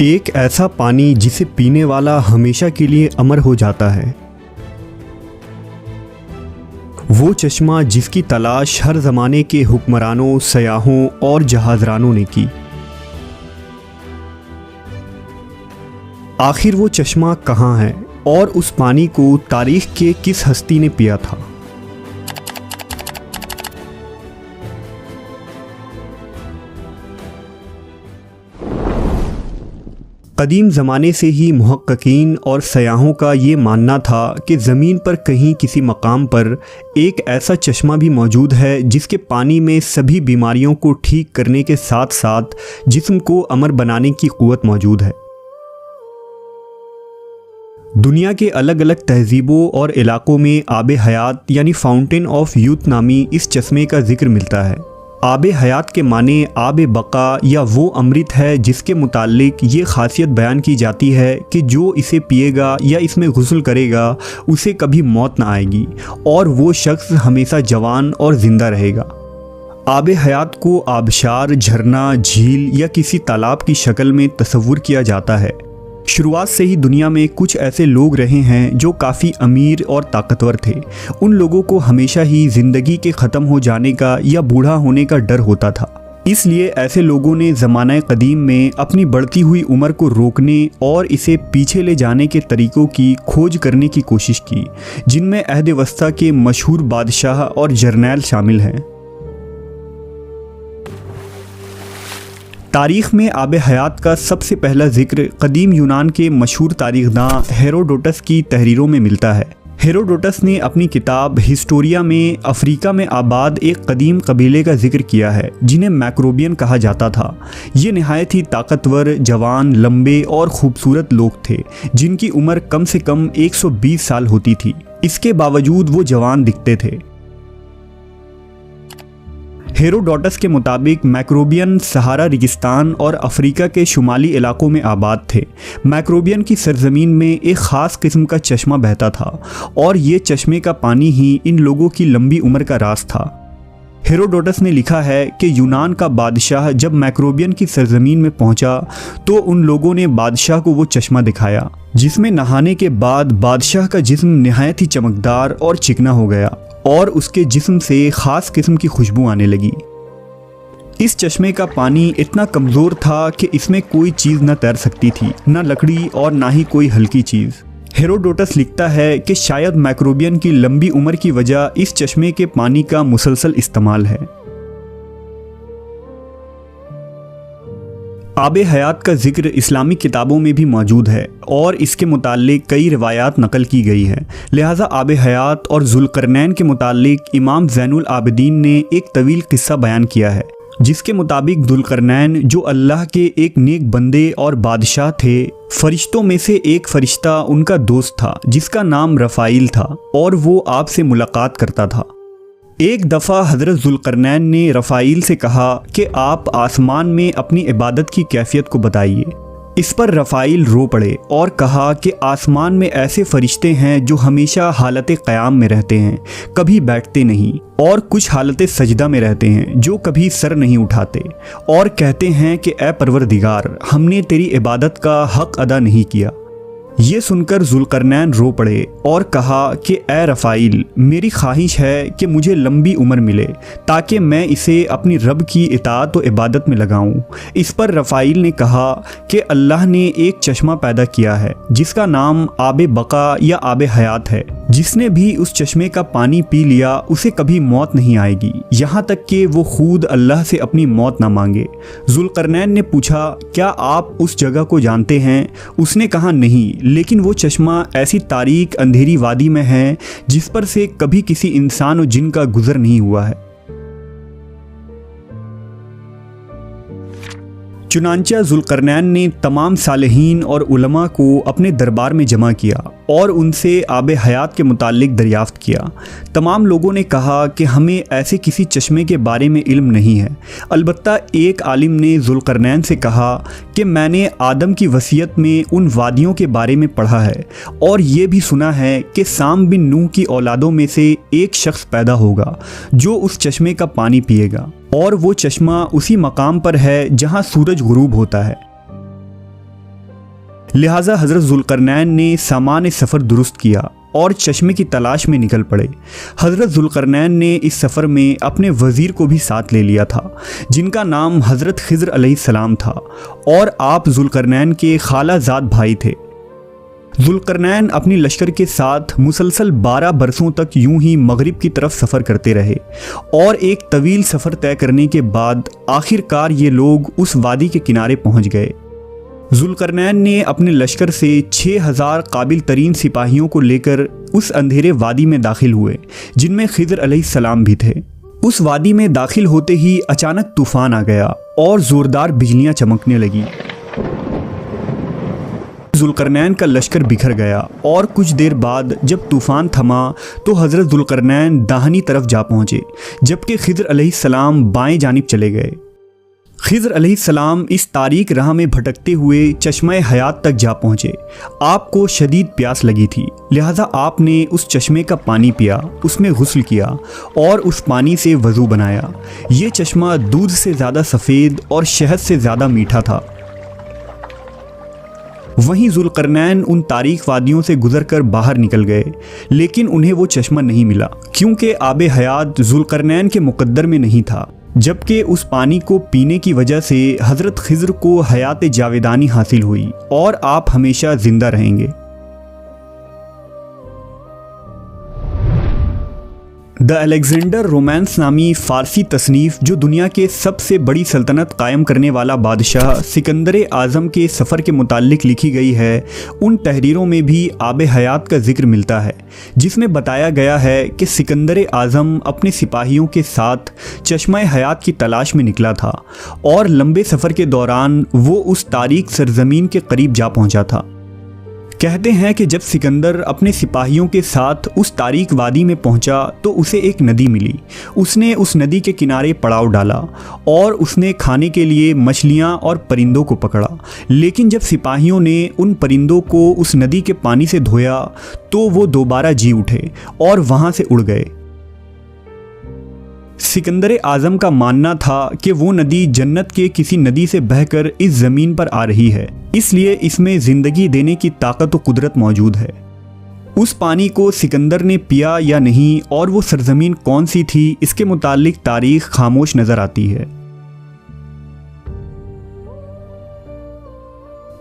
एक ऐसा पानी जिसे पीने वाला हमेशा के लिए अमर हो जाता है। वो चश्मा जिसकी तलाश हर ज़माने के हुक्मरानों, सयाहों और जहाज़रानों ने की। आखिर वो चश्मा कहाँ है और उस पानी को तारीख़ के किस हस्ती ने पिया था? कदीम ज़माने से ही मुहक्किकीन और सयाहों का ये मानना था कि ज़मीन पर कहीं किसी मकाम पर एक ऐसा चश्मा भी मौजूद है जिसके पानी में सभी बीमारियों को ठीक करने के साथ साथ जिस्म को अमर बनाने की क़ुव्वत मौजूद है। दुनिया के अलग अलग तहज़ीबों और इलाक़ों में आब हयात यानी फाउंटेन ऑफ यूथ नामी इस चश्मे का जिक्र मिलता है। आब हयात के माने आब बका या वो अमृत है जिसके मुताल्लिक ये ख़ासियत बयान की जाती है कि जो इसे पिएगा या इसमें गुस्ल करेगा उसे कभी मौत ना आएगी और वो शख्स हमेशा जवान और ज़िंदा रहेगा। आब हयात को आबशार, झरना, झील या किसी तालाब की शक्ल में तस्वुर किया जाता है। शुरुआत से ही दुनिया में कुछ ऐसे लोग रहे हैं जो काफ़ी अमीर और ताकतवर थे। उन लोगों को हमेशा ही ज़िंदगी के ख़त्म हो जाने का या बूढ़ा होने का डर होता था। इसलिए ऐसे लोगों ने ज़माना कदीम में अपनी बढ़ती हुई उम्र को रोकने और इसे पीछे ले जाने के तरीक़ों की खोज करने की कोशिश की, जिनमें अहद वस्ता के मशहूर बादशाह और जर्नैल शामिल हैं। तारीख़ में आब हयात का सबसे पहला जिक्र कदीम यूनान के मशहूर तारीख़दां हेरोडोटस की तहरीरों में मिलता है। हेरोडोटस ने अपनी किताब हिस्टोरिया में अफ्रीका में आबाद एक कदीम कबीले का जिक्र किया है जिन्हें मैक्रोबियन कहा जाता था। ये नहायत ही ताकतवर, जवान, लंबे और ख़ूबसूरत लोग थे जिनकी उम्र कम से कम 120 साल होती थी। इसके बावजूद वो जवान दिखते थे। हेरोडोटस के मुताबिक मैक्रोबियन सहारा रेगिस्तान और अफ्रीका के शुमाली इलाकों में आबाद थे। मैक्रोबियन की सरजमीन में एक ख़ास किस्म का चश्मा बहता था और ये चश्मे का पानी ही इन लोगों की लंबी उम्र का राज था। हेरोडोटस ने लिखा है कि यूनान का बादशाह जब मैक्रोबियन की सरजमीन में पहुंचा तो उन लोगों ने बादशाह को वो चश्मा दिखाया जिसमें नहाने के बाद बादशाह का जिस्म नहायत ही चमकदार और चिकना हो गया और उसके जिस्म से ख़ास किस्म की खुशबू आने लगी। इस चश्मे का पानी इतना कमज़ोर था कि इसमें कोई चीज़ न तैर सकती थी, न लकड़ी और ना ही कोई हल्की चीज़। हेरोडोटस लिखता है कि शायद मैक्रोबियन की लंबी उम्र की वजह इस चश्मे के पानी का मुसलसल इस्तेमाल है। आब हयात का जिक्र इस्लामी किताबों में भी मौजूद है और इसके मुताल्लिक कई रिवायात नकल की गई है। लिहाजा आब हयात और ज़ुल्करनैन के मुताल्लिक इमाम ज़ैनुल आबिदीन ने एक तवील किस्सा बयान किया है जिसके मुताबिक ज़ुल्करनैन जो अल्लाह के एक नेक बंदे और बादशाह थे, फरिश्तों में से एक फ़रिश्ता उनका दोस्त था जिसका नाम रफ़ाइल था और वो आपसे मुलाकात करता था। एक दफ़ा हज़रत ज़ुल्करनैन ने रफ़ाइल से कहा कि आप आसमान में अपनी इबादत की कैफियत को बताइए। इस पर रफ़ाइल रो पड़े और कहा कि आसमान में ऐसे फ़रिश्ते हैं जो हमेशा हालत क़याम में रहते हैं, कभी बैठते नहीं, और कुछ हालत सजदा में रहते हैं जो कभी सर नहीं उठाते, और कहते हैं कि ए परवरदिगार, हमने तेरी इबादत का हक़ अदा नहीं किया। ये सुनकर ज़ुल्करनैन रो पड़े और कहा कि ए रफ़ाइल, मेरी ख्वाहिश है कि मुझे लंबी उम्र मिले ताकि मैं इसे अपनी रब की इताअत व इबादत में लगाऊं। इस पर रफ़ाइल ने कहा कि अल्लाह ने एक चश्मा पैदा किया है जिसका नाम आब बका या आब हयात है। जिसने भी उस चश्मे का पानी पी लिया उसे कभी मौत नहीं आएगी, यहाँ तक कि वो खुद अल्लाह से अपनी मौत ना मांगे। ज़ुल्करनैन ने पूछा, क्या आप उस जगह को जानते हैं? उसने कहा, नहीं, लेकिन वो चश्मा ऐसी तारीक अंधेरी वादी में है जिस पर से कभी किसी इंसान और जिन का गुजर नहीं हुआ है। चुनांचा ज़ुल्करनैन ने तमाम सालेहीन और उलमा को अपने दरबार में जमा किया और उनसे आब हयात के मुताल्लिक दरियाफ़्त किया। तमाम लोगों ने कहा कि हमें ऐसे किसी चश्मे के बारे में इल्म नहीं है। अलबत्ता एक आलिम ने ज़ुल्करनैन से कहा कि मैंने आदम की वसीयत में उन वादियों के बारे में पढ़ा है और ये भी सुना है कि साम बिन नूह की औलादों में से एक शख्स पैदा होगा जो उस चश्मे का पानी पिएगा, और वो चश्मा उसी मकाम पर है जहाँ सूरज गुरूब होता है। लिहाजा हज़रत ज़ुल्करनैन ने सामान सफ़र दुरुस्त किया और चश्मे की तलाश में निकल पड़े। हज़रत ज़ुल्करनैन ने इस सफ़र में अपने वज़ीर को भी साथ ले लिया था, जिनका नाम हज़रत खिज़र अलैहिस्सलाम था और आप ज़ुल्करनैन के खालाजाद भाई थे। ज़ुल्करनैन अपनी लश्कर के साथ मुसलसल 12 बरसों तक यूं ही मगरिब की तरफ सफ़र करते रहे और एक तवील सफ़र तय करने के बाद आखिरकार ये लोग उस वादी के किनारे पहुंच गए। ज़ुल्करनैन ने अपने लश्कर से 6000 काबिल तरीन सिपाहियों को लेकर उस अंधेरे वादी में दाखिल हुए, जिनमें खिज़र अलैहिस्सलाम भी थे। उस वादी में दाखिल होते ही अचानक तूफ़ान आ गया और ज़ोरदार बिजलियां चमकने लगी। ज़ुल्करनैन का लश्कर बिखर गया और कुछ देर बाद जब तूफ़ान थमा तो हज़रत ज़ुल्करनैन दाहिनी तरफ जा पहुँचे, जबकि खिज़र अलैहिस्सलाम बाएं जानिब चले गए। खिज़र अलैहिस्सलाम इस तारीक राह में भटकते हुए चश्मे हयात तक जा पहुँचे। आपको शदीद प्यास लगी थी, लिहाजा आपने उस चश्मे का पानी पिया, उसमें गुस्ल किया और उस पानी से वज़ू बनाया। ये चश्मा दूध से ज़्यादा सफ़ेद और शहद से ज़्यादा मीठा था। वहीं ज़ुल्करनैन उन तारीक वादियों से गुजरकर बाहर निकल गए, लेकिन उन्हें वो चश्मा नहीं मिला, क्योंकि आब हयात ज़ुल्करनैन के मुक़द्दर में नहीं था, जबकि उस पानी को पीने की वजह से हज़रत खिज़र को हयात जावेदानी हासिल हुई और आप हमेशा ज़िंदा रहेंगे। द अलेक्जेंडर रोमांस नामी फ़ारसी तसनीफ़, जो दुनिया के सबसे बड़ी सल्तनत कायम करने वाला बादशाह सिकंदर आज़म के सफ़र के मुताल्लिक़ लिखी गई है, उन तहरीरों में भी आब हयात का जिक्र मिलता है, जिसमें बताया गया है कि सिकंदर आज़म अपने सिपाहियों के साथ चश्मा हयात की तलाश में निकला था और लंबे सफ़र के दौरान वो उस तारीक सरज़मीन के करीब जा पहुँचा था। कहते हैं कि जब सिकंदर अपने सिपाहियों के साथ उस तारीक वादी में पहुंचा तो उसे एक नदी मिली। उसने उस नदी के किनारे पड़ाव डाला और उसने खाने के लिए मछलियां और परिंदों को पकड़ा, लेकिन जब सिपाहियों ने उन परिंदों को उस नदी के पानी से धोया तो वो दोबारा जी उठे और वहां से उड़ गए। सिकंदर आज़म का मानना था कि वो नदी जन्नत के किसी नदी से बहकर इस ज़मीन पर आ रही है, इसलिए इसमें ज़िंदगी देने की ताकत और कुदरत मौजूद है। उस पानी को सिकंदर ने पिया या नहीं और वो सरज़मीन कौन सी थी, इसके मुताल्लिक तारीख़ खामोश नज़र आती है।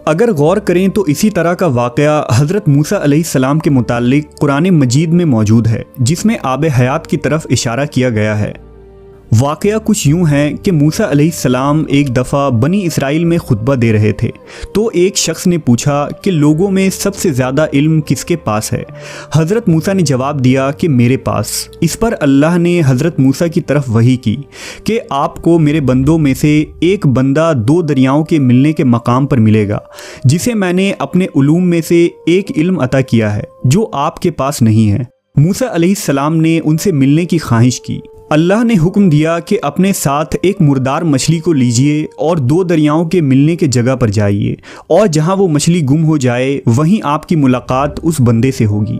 अगर गौर करें तो इसी तरह का वाक़या हज़रत मूसा अलैहिस्सलाम के मुताल्लिक कुरान मजीद में मौजूद है, जिसमें आब हयात की तरफ इशारा किया गया है। वाक़या कुछ यूँ है कि मूसा अलैहिस्सलाम एक दफ़ा बनी इसराइल में खुतबा दे रहे थे, तो एक शख्स ने पूछा कि लोगों में सबसे ज़्यादा इल्म किसके पास है। हज़रत मूसा ने जवाब दिया कि मेरे पास। इस पर अल्लाह ने हज़रत मूसा की तरफ वही की कि आपको मेरे बंदों में से एक बंदा 2 दरियाओं के मिलने के मकाम पर मिलेगा, जिसे मैंने अपने उलूम में से एक इल्म अता किया है जो आपके पास नहीं है। मूसा अलैहिस्सलाम ने उनसे मिलने की ख्वाहिश की। अल्लाह ने हुक्म दिया कि अपने साथ एक मुर्दार मछली को लीजिए और 2 दरियाओं के मिलने के जगह पर जाइए, और जहां वो मछली गुम हो जाए वहीं आपकी मुलाकात उस बंदे से होगी।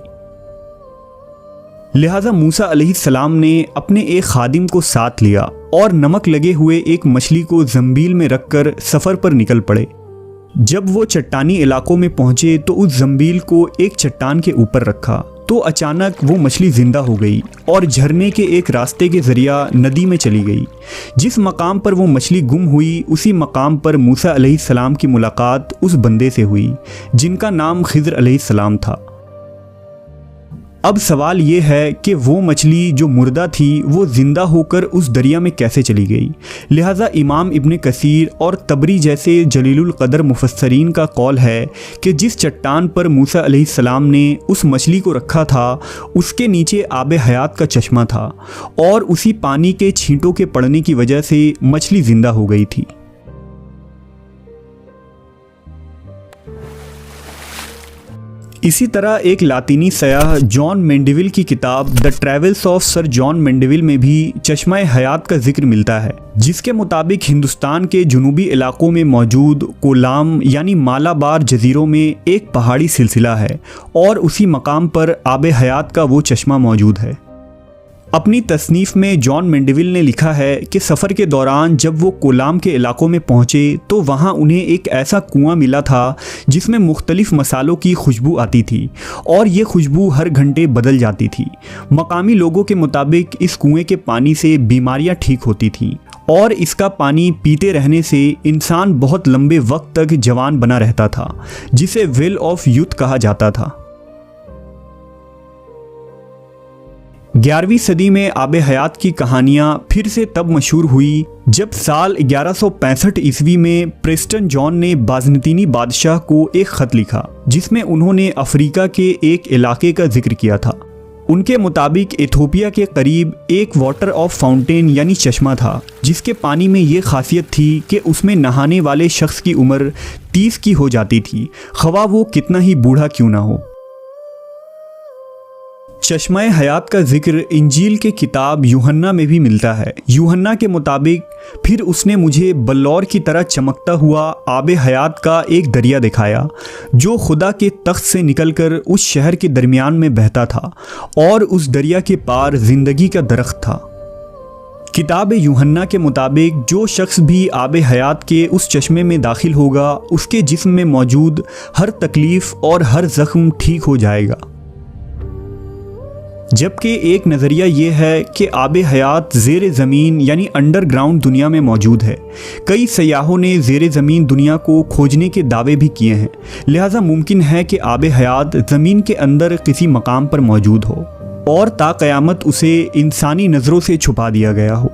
लिहाजा मूसा अलैहिस्सलाम ने अपने एक खादिम को साथ लिया और नमक लगे हुए एक मछली को जंबील में रखकर सफ़र पर निकल पड़े। जब वो चट्टानी इलाकों में पहुंचे तो उस जंबील को एक चट्टान के ऊपर रखा तो अचानक वो मछली जिंदा हो गई और झरने के एक रास्ते के जरिया नदी में चली गई। जिस मकाम पर वो मछली गुम हुई उसी मकाम पर मूसा अलैहिस्सलाम की मुलाकात उस बंदे से हुई जिनका नाम खिज़र अलैहिस्सलाम था। अब सवाल ये है कि वो मछली जो मुर्दा थी वो ज़िंदा होकर उस दरिया में कैसे चली गई। लिहाजा इमाम इब्न कसीर और तबरी जैसे जलीलुल कदर मुफस्सरीन का कौल है कि जिस चट्टान पर मूसा अलैहिस्सलाम ने उस मछली को रखा था उसके नीचे आब हयात का चश्मा था और उसी पानी के छींटों के पड़ने की वजह से मछली ज़िंदा हो गई थी। इसी तरह एक लातीनी सयाह जॉन मेंडेविल की किताब the Travels of Sir John Mandeville में भी चश्मा हयात का जिक्र मिलता है, जिसके मुताबिक हिंदुस्तान के जुनूबी इलाकों में मौजूद कोलाम यानी मालाबार जजीरों में एक पहाड़ी सिलसिला है और उसी मकाम पर आब हयात का वो चश्मा मौजूद है। अपनी तसनीफ़ में जॉन मेंडेविल ने लिखा है कि सफ़र के दौरान जब वो कोलाम के इलाकों में पहुँचे तो वहाँ उन्हें एक ऐसा कुआं मिला था जिसमें मुख्तलिफ़ मसालों की खुशबू आती थी और ये खुशबू हर घंटे बदल जाती थी। मकामी लोगों के मुताबिक इस कुएं के पानी से बीमारियाँ ठीक होती थीं और इसका पानी पीते रहने से इंसान बहुत लंबे वक्त तक जवान बना रहता था, जिसे वेल ऑफ यूथ कहा जाता था। 11वीं सदी में आबे हयात की कहानियाँ फिर से तब मशहूर हुई जब साल 1165 ईस्वी में प्रेस्टन जॉन ने बाज़नतीनी बादशाह को एक ख़त लिखा जिसमें उन्होंने अफ्रीका के एक इलाके का जिक्र किया था। उनके मुताबिक इथोपिया के करीब एक वाटर ऑफ फाउंटेन यानी चश्मा था जिसके पानी में ये खासियत थी कि उसमें नहाने वाले शख्स की उम्र 30 की हो जाती थी, ख्वाह वो कितना ही बूढ़ा क्यों ना हो। चश्मा हयात का जिक्र इंजील के किताब यूहन्ना में भी मिलता है। यूहन्ना के मुताबिक फिर उसने मुझे बल्लौर की तरह चमकता हुआ आबे हयात का एक दरिया दिखाया जो खुदा के तख्त से निकलकर उस शहर के दरमियान में बहता था और उस दरिया के पार जिंदगी का दरख्त था। किताब यूहन्ना के मुताबिक जो शख्स भी आबे हयात के उस चश्मे में दाखिल होगा उसके जिस्म में मौजूद हर तकलीफ़ और हर ज़ख्म ठीक हो जाएगा। जबकि एक नज़रिया ये है कि आबे हयात ज़ेर ज़मीन यानी अंडरग्राउंड दुनिया में मौजूद है। कई सयाहों ने ज़ेर ज़मीन दुनिया को खोजने के दावे भी किए हैं, लिहाजा मुमकिन है कि आबे हयात ज़मीन के अंदर किसी मकाम पर मौजूद हो और ता क़यामत उसे इंसानी नज़रों से छुपा दिया गया हो।